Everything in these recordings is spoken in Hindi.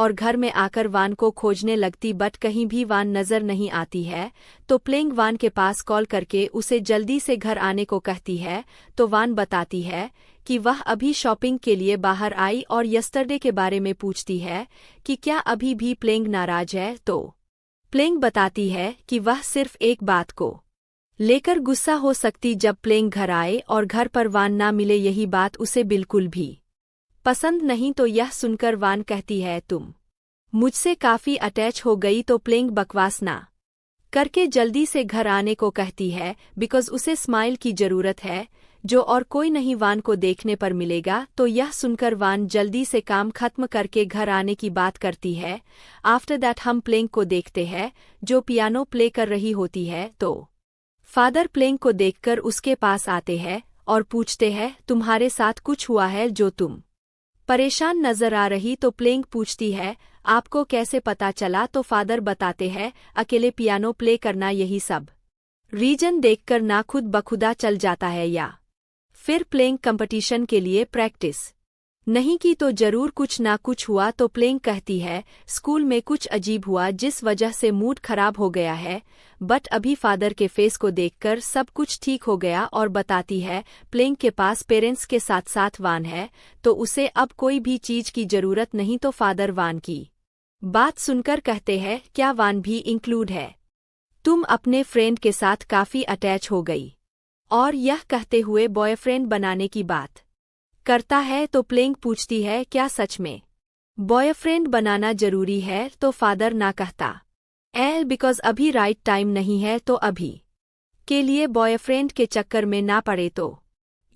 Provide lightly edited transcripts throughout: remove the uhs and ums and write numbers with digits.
और घर में आकर वान को खोजने लगती बट कहीं भी वान नजर नहीं आती है। तो प्लेंग वान के पास कॉल करके उसे जल्दी से घर आने को कहती है। तो वान बताती है कि वह अभी शॉपिंग के लिए बाहर आई और यस्टरडे के बारे में पूछती है कि क्या अभी भी प्लेंग नाराज है। तो प्लेंग बताती है कि वह सिर्फ एक बात को लेकर गुस्सा हो सकती जब प्लेंग घर आए और घर पर वान ना मिले, यही बात उसे बिल्कुल भी पसंद नहीं। तो यह सुनकर वान कहती है तुम मुझसे काफी अटैच हो गई। तो प्लेंग बकवास ना करके जल्दी से घर आने को कहती है बिकॉज उसे स्माइल की जरूरत है जो और कोई नहीं वान को देखने पर मिलेगा। तो यह सुनकर वान जल्दी से काम खत्म करके घर आने की बात करती है। आफ्टर दैट हम प्लेंग को देखते हैं जो पियानो प्ले कर रही होती है। तो फादर प्लेंग को देखकर उसके पास आते हैं और पूछते हैं तुम्हारे साथ कुछ हुआ है जो तुम परेशान नजर आ रही। तो प्लेंग पूछती है आपको कैसे पता चला। तो फादर बताते हैं अकेले पियानो प्ले करना यही सब रीजन देखकर ना खुद बखुदा चल जाता है या फिर प्लेंग कंपटीशन के लिए प्रैक्टिस नहीं की तो जरूर कुछ ना कुछ हुआ। तो प्लेंग कहती है स्कूल में कुछ अजीब हुआ जिस वजह से मूड खराब हो गया है बट अभी फादर के फेस को देखकर सब कुछ ठीक हो गया। और बताती है प्लेंग के पास पेरेंट्स के साथ साथ वान है तो उसे अब कोई भी चीज की जरूरत नहीं। तो फादर वान की बात सुनकर कहते हैं क्या वान भी इंक्लूड है, तुम अपने फ्रेंड के साथ काफी अटैच हो गई। और यह कहते हुए बॉयफ्रेंड बनाने की बात करता है। तो प्लेंग पूछती है क्या सच में बॉयफ्रेंड बनाना जरूरी है। तो फादर ना कहता बिकॉज अभी राइट टाइम नहीं है तो अभी के लिए बॉयफ्रेंड के चक्कर में ना पड़े तो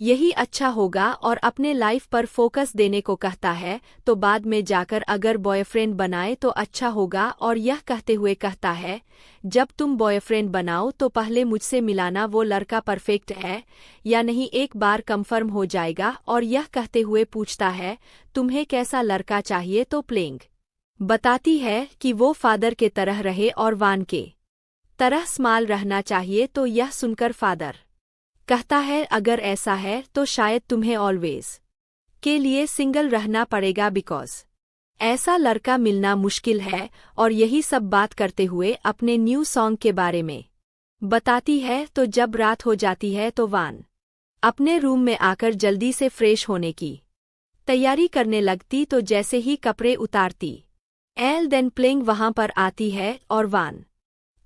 यही अच्छा होगा और अपने लाइफ पर फोकस देने को कहता है। तो बाद में जाकर अगर बॉयफ्रेंड बनाए तो अच्छा होगा। और यह कहते हुए कहता है जब तुम बॉयफ्रेंड बनाओ तो पहले मुझसे मिलाना वो लड़का परफेक्ट है या नहीं एक बार कंफर्म हो जाएगा। और यह कहते हुए पूछता है तुम्हें कैसा लड़का चाहिए। तो प्लेंग बताती है कि वो फादर के तरह रहे और वान के तरह स्माल रहना चाहिए। तो यह सुनकर फादर कहता है अगर ऐसा है तो शायद तुम्हें ऑलवेज के लिए सिंगल रहना पड़ेगा बिकॉज ऐसा लड़का मिलना मुश्किल है। और यही सब बात करते हुए अपने न्यू सॉन्ग के बारे में बताती है। तो जब रात हो जाती है तो वान अपने रूम में आकर जल्दी से फ्रेश होने की तैयारी करने लगती। तो जैसे ही कपड़े उतारती देन प्लेंग वहां पर आती है और वान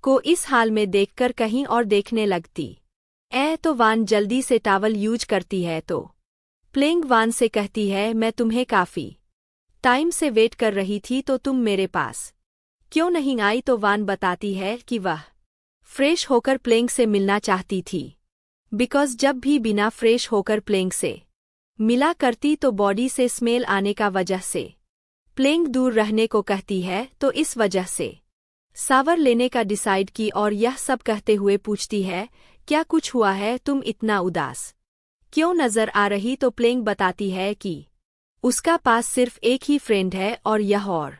को इस हाल में देखकर कहीं और देखने लगती तो वान जल्दी से टॉवल यूज करती है। तो प्लेंग वान से कहती है मैं तुम्हें काफी टाइम से वेट कर रही थी तो तुम मेरे पास क्यों नहीं आई। तो वान बताती है कि वह फ्रेश होकर प्लेंग से मिलना चाहती थी बिकॉज जब भी बिना फ्रेश होकर प्लेंग से मिला करती तो बॉडी से स्मेल आने का वजह से प्लेंग दूर रहने को कहती है। तो इस वजह से सावर लेने का डिसाइड की। और यह सब कहते हुए पूछती है क्या कुछ हुआ है, तुम इतना उदास क्यों नजर आ रही। तो प्लेंग बताती है कि उसका पास सिर्फ एक ही फ्रेंड है और यह और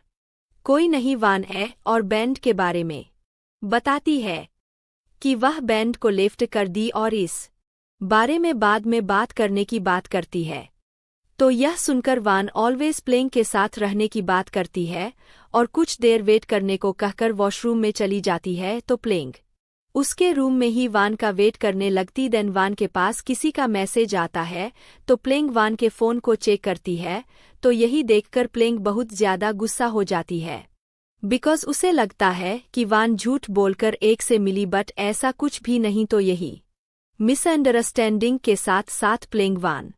कोई नहीं वान है। और बैंड के बारे में बताती है कि वह बैंड को लेफ्ट कर दी और इस बारे में बाद में बात करने की बात करती है। तो यह सुनकर वान ऑलवेज प्लेंग के साथ रहने की बात करती है और कुछ देर वेट करने को कहकर वॉशरूम में चली जाती है। तो प्लेंग उसके रूम में ही वान का वेट करने लगती। देन वान के पास किसी का मैसेज आता है तो प्लेंग वान के फोन को चेक करती है। तो यही देखकर प्लेंग बहुत ज्यादा गुस्सा हो जाती है बिकॉज उसे लगता है कि वान झूठ बोलकर एक से मिली बट ऐसा कुछ भी नहीं। तो यही मिसअंडरस्टैंडिंग के साथ साथ प्लेंग वान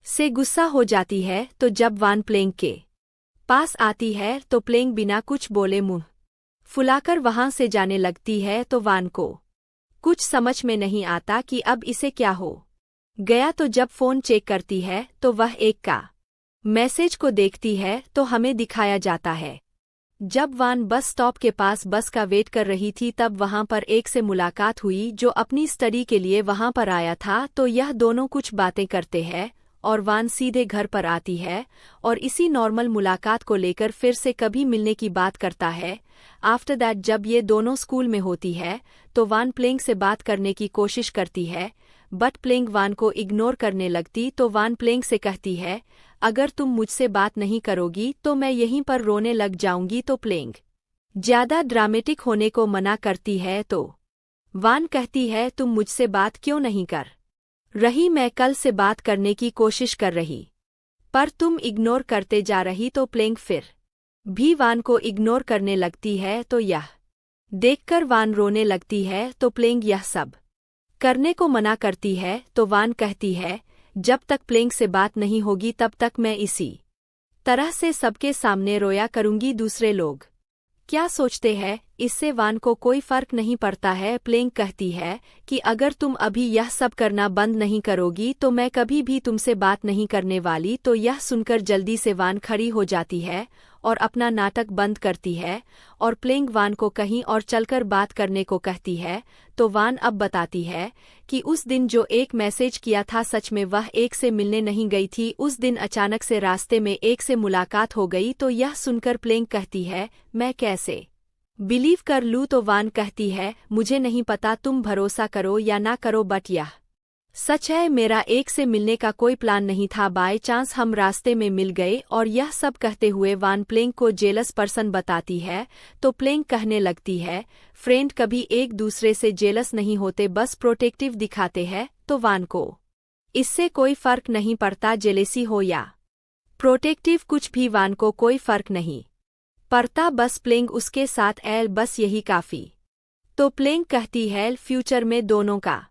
से गुस्सा हो जाती है। तो जब वान प्लेंग के पास आती है तो प्लेंग बिना कुछ बोले मुंह फुलाकर वहां से जाने लगती है। तो वान को कुछ समझ में नहीं आता कि अब इसे क्या हो गया। तो जब फोन चेक करती है तो वह एक का मैसेज को देखती है तो हमें दिखाया जाता है जब वान बस स्टॉप के पास बस का वेट कर रही थी तब वहां पर एक से मुलाकात हुई जो अपनी स्टडी के लिए वहां पर आया था। तो यह दोनों कुछ बातें करते हैं और वान सीधे घर पर आती है और इसी नॉर्मल मुलाकात को लेकर फिर से कभी मिलने की बात करता है। आफ्टर दैट जब ये दोनों स्कूल में होती है तो वान प्लेंग से बात करने की कोशिश करती है बट प्लेंग वान को इग्नोर करने लगती तो वान प्लेंग से कहती है, अगर तुम मुझसे बात नहीं करोगी तो मैं यहीं पर रोने लग जाऊंगी। तो प्लेंग ज्यादा ड्रामेटिक होने को मना करती है तो वान कहती है, तुम मुझसे बात क्यों नहीं कर रही? मैं कल से बात करने की कोशिश कर रही पर तुम इग्नोर करते जा रही। तो प्लेंग फिर भी वान को इग्नोर करने लगती है तो यह देखकर वान रोने लगती है। तो प्लेंग यह सब करने को मना करती है तो वान कहती है, जब तक प्लेंग से बात नहीं होगी तब तक मैं इसी तरह से सबके सामने रोया करूंगी। दूसरे लोग क्या सोचते हैं इससे वान को कोई फर्क नहीं पड़ता है। प्लेंग कहती है कि अगर तुम अभी यह सब करना बंद नहीं करोगी तो मैं कभी भी तुमसे बात नहीं करने वाली। तो यह सुनकर जल्दी से वान खड़ी हो जाती है और अपना नाटक बंद करती है और प्लेंग वान को कहीं और चलकर बात करने को कहती है। तो वान अब बताती है कि उस दिन जो एक मैसेज किया था सच में वह एक से मिलने नहीं गई थी। उस दिन अचानक से रास्ते में एक से मुलाकात हो गई। तो यह सुनकर प्लेंग कहती है, मैं कैसे बिलीव कर लूँ? तो वान कहती है, मुझे नहीं पता तुम भरोसा करो या ना करो बट यह सच है, मेरा एक से मिलने का कोई प्लान नहीं था, बाय चांस हम रास्ते में मिल गए। और यह सब कहते हुए वान प्लेंग को जेलस पर्सन बताती है। तो प्लेंग कहने लगती है, फ्रेंड कभी एक दूसरे से जेलस नहीं होते, बस प्रोटेक्टिव दिखाते हैं। तो वान को इससे कोई फर्क नहीं पड़ता, जेलेसी हो या प्रोटेक्टिव कुछ भी वान को कोई फर्क नहीं पड़ता, बस प्लेंग उसके साथ एल बस यही काफी। तो प्लेंग कहती है, फ्यूचर में दोनों का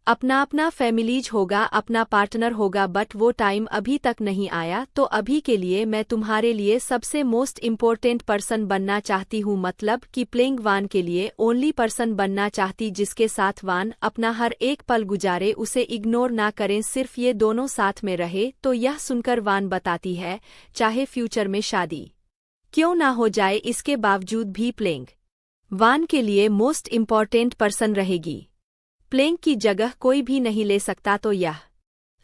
अपना अपना फैमिलीज होगा, अपना पार्टनर होगा, बट वो टाइम अभी तक नहीं आया। तो अभी के लिए मैं तुम्हारे लिए सबसे मोस्ट इम्पोर्टेंट पर्सन बनना चाहती हूँ। मतलब कि प्लेंग वान के लिए ओनली पर्सन बनना चाहती जिसके साथ वान अपना हर एक पल गुजारे, उसे इग्नोर ना करें, सिर्फ ये दोनों साथ में रहे। तो यह सुनकर वान बताती है, चाहे फ्यूचर में शादी क्यों ना हो जाए इसके बावजूद भी प्लेंग वान के लिए मोस्ट इम्पॉर्टेंट पर्सन रहेगी, प्लेंग की जगह कोई भी नहीं ले सकता। तो यह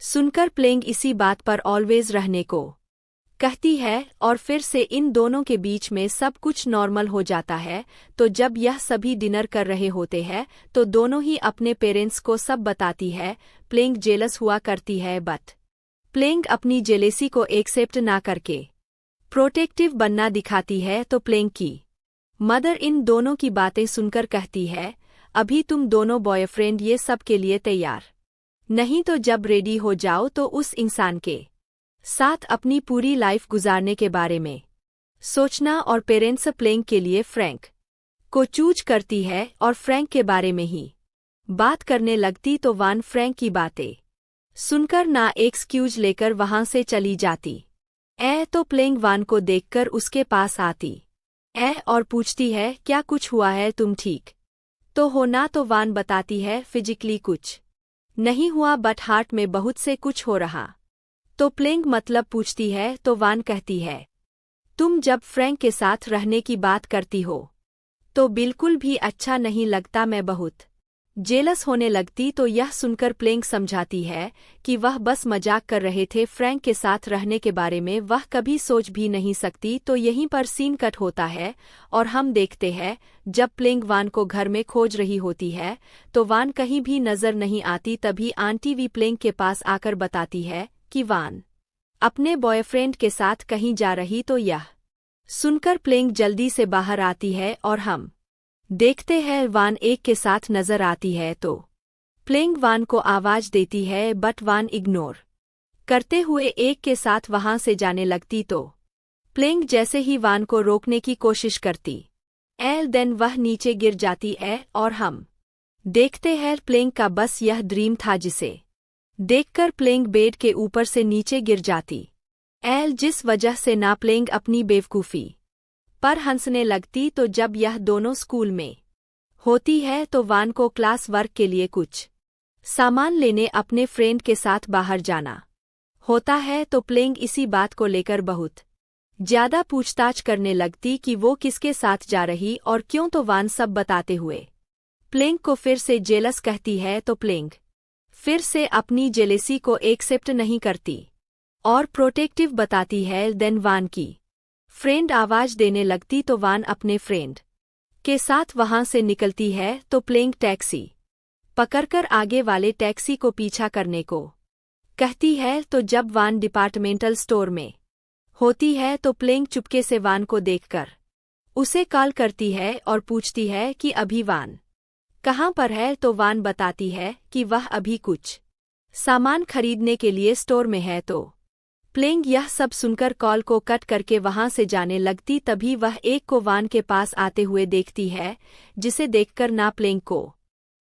सुनकर प्लेंग इसी बात पर ऑलवेज रहने को कहती है और फिर से इन दोनों के बीच में सब कुछ नॉर्मल हो जाता है। तो जब यह सभी डिनर कर रहे होते हैं तो दोनों ही अपने पेरेंट्स को सब बताती है। प्लेंग जेलस हुआ करती है बट प्लेंग अपनी जेलेसी को एक्सेप्ट ना करके प्रोटेक्टिव बनना दिखाती है। तो प्लेंग की मदर इन दोनों की बातें सुनकर कहती है, अभी तुम दोनों बॉयफ्रेंड ये सब के लिए तैयार नहीं, तो जब रेडी हो जाओ तो उस इंसान के साथ अपनी पूरी लाइफ गुजारने के बारे में सोचना। और पेरेंट्स प्लेंग के लिए फ्रैंक को चूज करती है और फ्रैंक के बारे में ही बात करने लगती। तो वान फ्रैंक की बातें सुनकर ना एक्सक्यूज लेकर वहां से चली जाती। तो प्लेंग वान को देखकर उसके पास आती और पूछती है, क्या कुछ हुआ है, तुम ठीक तो हो ना? तो वान बताती है, फिजिकली कुछ नहीं हुआ बट हार्ट में बहुत से कुछ हो रहा। तो प्लेंग मतलब पूछती है। तो वान कहती है, तुम जब फ्रैंक के साथ रहने की बात करती हो तो बिल्कुल भी अच्छा नहीं लगता, मैं बहुत जेलस होने लगती। तो यह सुनकर प्लेंग समझाती है कि वह बस मजाक कर रहे थे, फ्रैंक के साथ रहने के बारे में वह कभी सोच भी नहीं सकती। तो यहीं पर सीन कट होता है और हम देखते हैं जब प्लेंग वान को घर में खोज रही होती है तो वान कहीं भी नजर नहीं आती। तभी आंटी वी प्लेंग के पास आकर बताती है कि वान अपने बॉयफ्रेंड के साथ कहीं जा रही। तो यह सुनकर प्लेंग जल्दी से बाहर आती है और हम देखते हैं वान एक के साथ नजर आती है। तो प्लेंग वान को आवाज देती है बट वान इग्नोर करते हुए एक के साथ वहां से जाने लगती। तो प्लेंग जैसे ही वान को रोकने की कोशिश करती देन वह नीचे गिर जाती है और हम देखते हैं प्लेंग का बस यह ड्रीम था जिसे देखकर प्लेंग बेड के ऊपर से नीचे गिर जाती जिस वजह से ना प्लेंग अपनी बेवकूफ़ी पर हंसने लगती। तो जब यह दोनों स्कूल में होती है तो वान को क्लास वर्क के लिए कुछ सामान लेने अपने फ्रेंड के साथ बाहर जाना होता है। तो प्लेंग इसी बात को लेकर बहुत ज्यादा पूछताछ करने लगती कि वो किसके साथ जा रही और क्यों। तो वान सब बताते हुए प्लेंग को फिर से जेलस कहती है। तो प्लेंग फिर से अपनी जेलेसी को एक्सेप्ट नहीं करती और प्रोटेक्टिव बताती है। देन वान की फ्रेंड आवाज देने लगती तो वान अपने फ्रेंड के साथ वहां से निकलती है। तो प्लेंग टैक्सी पकड़कर आगे वाले टैक्सी को पीछा करने को कहती है। तो जब वान डिपार्टमेंटल स्टोर में होती है तो प्लेंग चुपके से वान को देखकर उसे कॉल करती है और पूछती है कि अभी वान कहाँ पर है। तो वान बताती है कि वह अभी कुछ सामान खरीदने के लिए स्टोर में है। तो प्लेंग यह सब सुनकर कॉल को कट करके वहां से जाने लगती। तभी वह एक को वान के पास आते हुए देखती है, जिसे देखकर ना प्लेंग को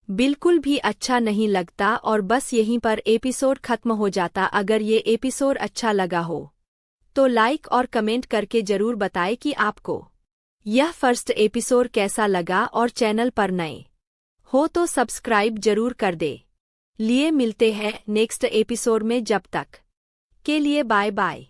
बिल्कुल भी अच्छा नहीं लगता और बस यहीं पर एपिसोड खत्म हो जाता। अगर ये एपिसोड अच्छा लगा हो तो लाइक और कमेंट करके जरूर बताएं कि आपको यह फर्स्ट एपिसोड कैसा लगा और चैनल पर नए हो तो सब्सक्राइब जरूर कर दे। लिए मिलते हैं नेक्स्ट एपिसोड में, जब तक के लिए बाय बाय।